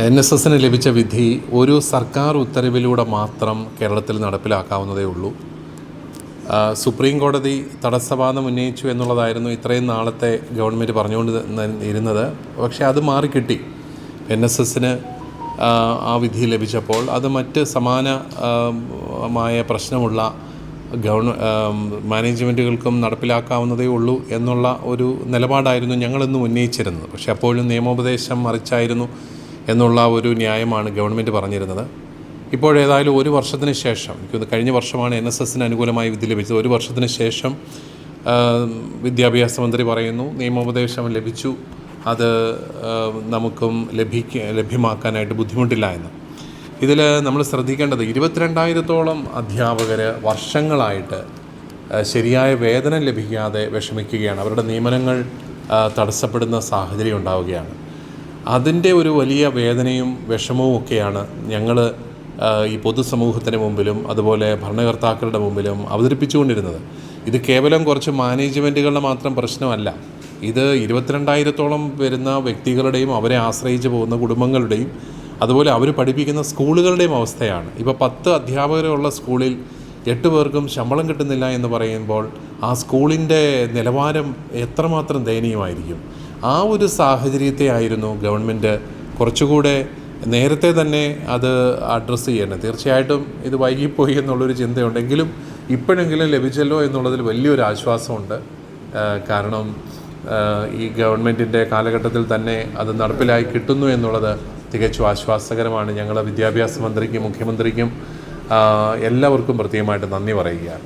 NSSന് ലഭിച്ച വിധി ഒരു സർക്കാർ ഉത്തരവിലൂടെ മാത്രം കേരളത്തിൽ നടപ്പിലാക്കാവുന്നതേ ഉള്ളൂ. സുപ്രീം കോടതി തടസ്സവാദം ഉന്നയിച്ചു എന്നുള്ളതായിരുന്നു ഇത്രയും നാളത്തെ ഗവൺമെൻറ് പറഞ്ഞുകൊണ്ട് ഇരുന്നത്. പക്ഷേ അത് മാറിക്കിട്ടി. NSSന് ആ വിധി ലഭിച്ചപ്പോൾ അത് മറ്റ് സമാനമായ പ്രശ്നമുള്ള മാനേജ്മെൻറ്റുകൾക്കും നടപ്പിലാക്കാവുന്നതേ ഉള്ളൂ എന്നുള്ള ഒരു നിലപാടായിരുന്നു ഞങ്ങളെന്നും ഉന്നയിച്ചിരുന്നത്. പക്ഷേ അപ്പോഴും നിയമോപദേശം മറിച്ചായിരുന്നു എന്നുള്ള ഒരു ന്യായമാണ് ഗവൺമെൻറ് പറഞ്ഞിരുന്നത്. ഇപ്പോഴേതായാലും ഒരു വർഷത്തിന് ശേഷം, എനിക്ക് കഴിഞ്ഞ വർഷമാണ് NSSന് അനുകൂലമായി വിധി ലഭിച്ചത്. ഒരു വർഷത്തിന് ശേഷം വിദ്യാഭ്യാസ മന്ത്രി പറയുന്നു നിയമോപദേശം ലഭിച്ചു, അത് നമുക്കും ലഭ്യമാക്കാനായിട്ട് ബുദ്ധിമുട്ടില്ല എന്ന്. ഇതിൽ നമ്മൾ ശ്രദ്ധിക്കേണ്ടത് 22,000-ഓളം അധ്യാപകർ വർഷങ്ങളായിട്ട് ശരിയായ വേതനം ലഭിക്കാതെ വിഷമിക്കുകയാണ്. അവരുടെ നിയമനങ്ങൾ തടസ്സപ്പെടുന്ന സാഹചര്യം ഉണ്ടാവുകയാണ്. അതിൻ്റെ ഒരു വലിയ വേദനയും വിഷമവും ഒക്കെയാണ് ഞങ്ങൾ ഈ പൊതുസമൂഹത്തിന് മുമ്പിലും അതുപോലെ ഭരണകർത്താക്കളുടെ മുമ്പിലും അവതരിപ്പിച്ചുകൊണ്ടിരുന്നത്. ഇത് കേവലം കുറച്ച് മാനേജ്മെൻറ്റുകളുടെ മാത്രം പ്രശ്നമല്ല. ഇത് 22,000-ഓളം വരുന്ന വ്യക്തികളുടെയും അവരെ ആശ്രയിച്ച് പോകുന്ന കുടുംബങ്ങളുടെയും അതുപോലെ അവർ പഠിപ്പിക്കുന്ന സ്കൂളുകളുടെയും അവസ്ഥയാണ്. ഇപ്പോൾ 10 അധ്യാപകരുള്ള സ്കൂളിൽ 8 പേർക്കും ശമ്പളം കിട്ടുന്നില്ല എന്ന് പറയുമ്പോൾ ആ സ്കൂളിൻ്റെ നിലവാരം എത്രമാത്രം ദയനീയമായിരിക്കും. ആ ഒരു സാഹചര്യത്തെ ആയിരുന്നു ഗവൺമെൻറ് കുറച്ചുകൂടെ നേരത്തെ തന്നെ അത് അഡ്രസ്സ് ചെയ്യണം. തീർച്ചയായിട്ടും ഇത് വൈകിപ്പോയി എന്നുള്ളൊരു ചിന്തയുണ്ടെങ്കിലും ഇപ്പോഴെങ്കിലും ലഭിച്ചല്ലോ എന്നുള്ളതിൽ വലിയൊരു ആശ്വാസമുണ്ട്. കാരണം ഈ ഗവൺമെൻറ്റിൻ്റെ കാലഘട്ടത്തിൽ തന്നെ അത് നടപ്പിലായി കിട്ടുന്നു എന്നുള്ളത് തികച്ചും ആശ്വാസകരമാണ്. ഞങ്ങൾ വിദ്യാഭ്യാസ മന്ത്രിക്കും മുഖ്യമന്ത്രിക്കും എല്ലാവർക്കും പ്രത്യേകമായിട്ട് നന്ദി പറയുകയാണ്.